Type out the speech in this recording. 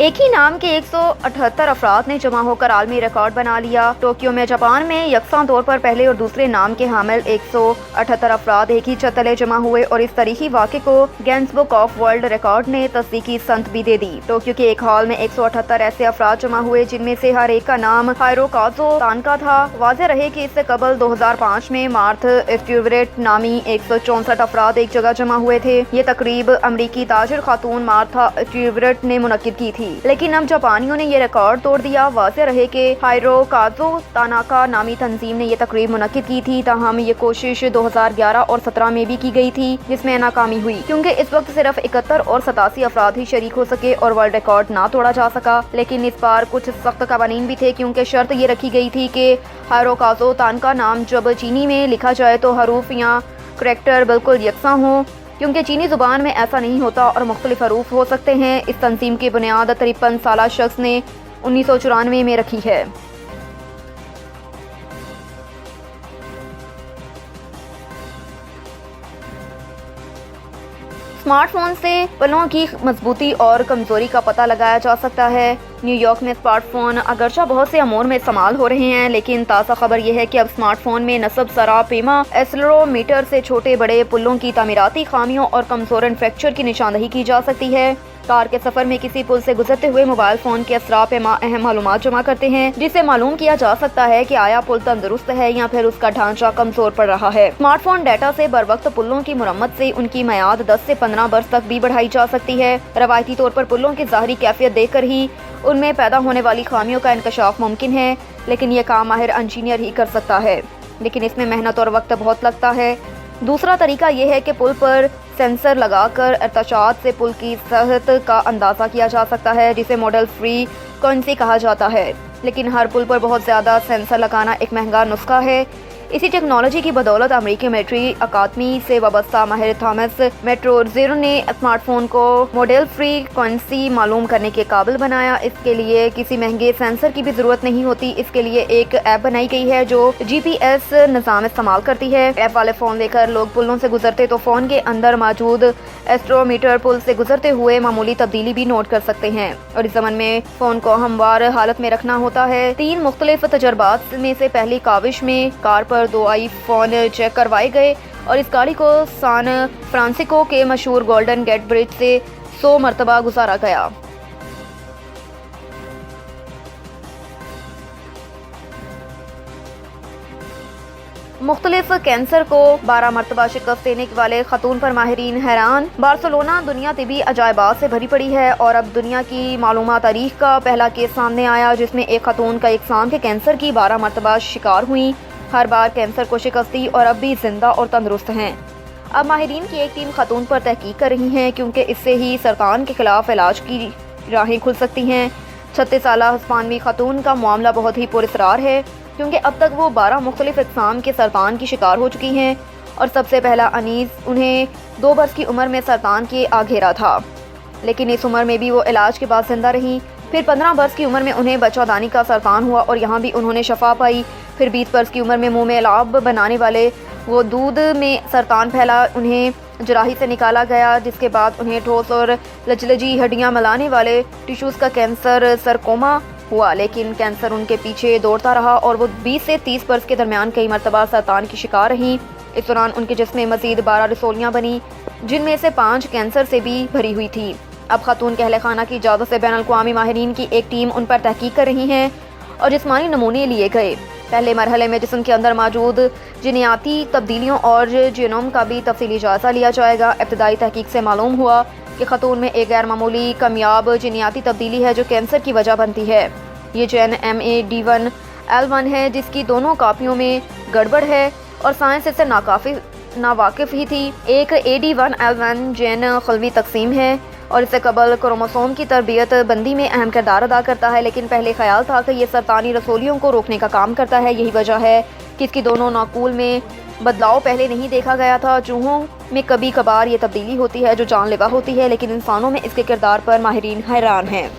एक ही नाम के 178 अफराद ने जमा होकर आलमी रिकॉर्ड बना लिया। टोक्यो में जापान में यकसा तौर पर पहले और दूसरे नाम के हामिल 178 अफराद एक ही छत तले जमा हुए और इस तारीखी वाक़े को Guinness book of world record ने तस्दीकी संत भी दे दी। टोक्यो के एक हॉल में 178 ऐसे अफराद जमा हुए जिनमें से हर एक का नाम हायरोकाज़ो तानका था। वाज़ेह रहे कि इससे कबल 2005 में मार्थ स्ट्यूवर्ट नामी 164 अफराद एक जगह जमा हुए थे। ये तकरीब अमरीकी ताजिर खातून मार्था स्ट्यूवर्ट ने मुनक्किद की थी, लेकिन अब जापानियों ने ये रिकॉर्ड तोड़ दिया। वाज़ेह रहे कि हायरोकाज़ो तानाका नामी तंजीम ने ये तकरीब मुनक्किद की थी, ताहम ये कोशिश 2011 और 17 में भी की गई थी, जिसमें नाकामी हुई क्योंकि इस वक्त सिर्फ 71 और 87 अफराद ही शरीक हो सके और वर्ल्ड रिकॉर्ड ना तोड़ा जा सका। लेकिन इस बार कुछ सख्त कवानीन भी थे क्योंकि शर्त ये रखी गई थी कि हायरोकाज़ो तानका नाम जब चीनी में लिखा जाए तो हरूफ या करैक्टर बिल्कुल यकसा हों, क्योंकि चीनी ज़ुबान में ऐसा नहीं होता और मुख्तलिफ हरूफ हो सकते हैं। इस तंजीम की बुनियाद 53 साला शख्स ने 1994 में रखी है। स्मार्टफोन से पलों की मजबूती और कमजोरी का पता लगाया जा सकता है। न्यूयॉर्क में स्मार्टफोन अगरचा बहुत से अमूर में इस्तेमाल हो रहे हैं, लेकिन ताज़ा खबर यह है कि अब स्मार्टफोन में नस्ब सरा पेमा एक्सेलेरोमीटर से छोटे बड़े पुलों की तामीराती खामियों और कमजोर फ्रैक्चर की निशानदही की जा सकती है। कार के सफर में किसी पुल से गुजरते हुए मोबाइल फोन के असरा पेमा अहम मालूमात जमा करते हैं, जिससे मालूम किया जा सकता है कि आया पुल तंदुरुस्त है या फिर उसका ढांचा कमजोर पड़ रहा है। स्मार्टफोन डाटा से बर वक्त पुलों की मुरम्मत से उनकी मियाद 10 से 15 बरस तक भी बढ़ाई जा सकती है। रवायती तौर पर पुलों की ज़ाहरी कैफियत देखकर ही उनमें पैदा होने वाली खामियों का इंकशाफ मुमकिन है, लेकिन यह काम माहिर इंजीनियर ही कर सकता है, लेकिन इसमें मेहनत और वक्त बहुत लगता है। दूसरा तरीका यह है कि पुल पर सेंसर लगाकर इर्तशाद से पुल की सेहत का अंदाज़ा किया जा सकता है, जिसे मॉडल फ्रीक्वेंसी कहा जाता है। लेकिन हर पुल पर बहुत ज़्यादा सेंसर लगाना एक महंगा नुस्खा है। इसी टेक्नोलॉजी की बदौलत अमेरिकी मिलिट्री अकादमी से वाबस्ता माहिर थॉमस मेट्रोजेरो ने स्मार्टफोन को मॉडल फ्रीक्वेंसी मालूम करने के काबिल बनाया। इसके लिए किसी महंगे सेंसर की भी ज़रूरत नहीं होती। इसके लिए एक ऐप बनाई गई है जो GPS निज़ाम इस्तेमाल करती है। ऐप वाले फ़ोन लेकर लोग पुलों से गुजरते तो फ़ोन के अंदर मौजूद एस्ट्रोमीटर पुल से गुजरते हुए मामूली तब्दीली भी नोट कर सकते हैं और इस ज़मन में फ़ोन को हमवार हालत में रखना होता है। 3 मुख्तलिफ तजर्बात में से पहली काविश में कार पर 2 आईफोन चेक करवाए गए और इस गाड़ी को सान फ्रांसिस्को के मशहूर गोल्डन गेट ब्रिज से 100 मरतबा गुजारा गया। मुख्तलिफ कैंसर को 12 मरतबा शिकस्त देने वाले खतून पर माहिरीन हैरान। बार्सिलोना दुनिया तिबी अजायबात से भरी पड़ी है और अब दुनिया की मालूमा तारीख का पहला केस सामने आया जिसमें एक खतून का इकसाम के कैंसर की 12 मरतबा शिकार हुई। हर बार कैंसर को शिकस्त दी और अब भी जिंदा और तंदुरुस्त हैं। अब माहिरीन की एक टीम खतून पर तहकीक कर रही है क्योंकि इससे ही सरतान के खिलाफ इलाज की राहें खुल सकती हैं। 36 साला हिस्पानवी खतून का मामला बहुत ही पुरअसरार है क्योंकि अब तक वो 12 मुख्तलिफ इकसाम के सरतान की शिकार हो चुकी हैं और सबसे पहला अनीस उन्हें 2 बरस की उम्र में सरतान के आ घेरा था, लेकिन इस उम्र में भी वो इलाज के बाद जिंदा रहीं। फिर 15 बरस की उम्र में उन्हें बच्चादानी का सरतान हुआ और यहाँ भी उन्होंने शफा पाई। फिर 20 बरस की उम्र में मुंह में लाभ बनाने वाले वो दूध में सरतान फैला, उन्हें जराही से निकाला गया, जिसके बाद उन्हें ठोस और लचलजी हड्डियाँ मिलाने वाले टिश्यूज़ का कैंसर सरकोमा हुआ। लेकिन कैंसर उनके पीछे दौड़ता रहा और वो 20 से 30 बरस के दरमियान कई मरतबा सरतान की शिकार रहीं। इस दौरान उनके जिस्म में मज़ीद 12 रसोलियाँ बनी जिनमें से 5 कैंसर से भी भरी हुई थी। अब खातून के अहले खाना की इजाज़त से बैनुल-अक़वामी माहिरीन की एक टीम उन पर तहकीक कर रही है और जिस्मानी नमूने लिए गए। पहले मरहले में जिस्म के अंदर मौजूद जीनियाती तब्दीलियों और जीनोम का भी तफसीली जायज़ा लिया जाएगा। इब्तदाई तहकीक से मालूम हुआ कि खतून में एक गैर मामूली कामयाब जीनियाती तब्दीली है जो कैंसर की वजह बनती है। ये जैन MAD1L1 है जिसकी दोनों कापियों में गड़बड़ है और साइंस इससे नावाकिफ ही थी। एक AD1L1 जैन खलवी तकसीम है और इससे कबल क्रोमोसोम की तरबियत बंदी में अहम किरदार अदा करता है, लेकिन पहले ख्याल था कि यह सरतानी रसोलियों को रोकने का काम करता है। यही वजह है कि इसकी दोनों नाकूल में बदलाव पहले नहीं देखा गया था। चूहों में कभी कभार ये तब्दीली होती है जो जानलेवा होती है, लेकिन इंसानों में इसके किरदार पर माहिरीन हैरान हैं।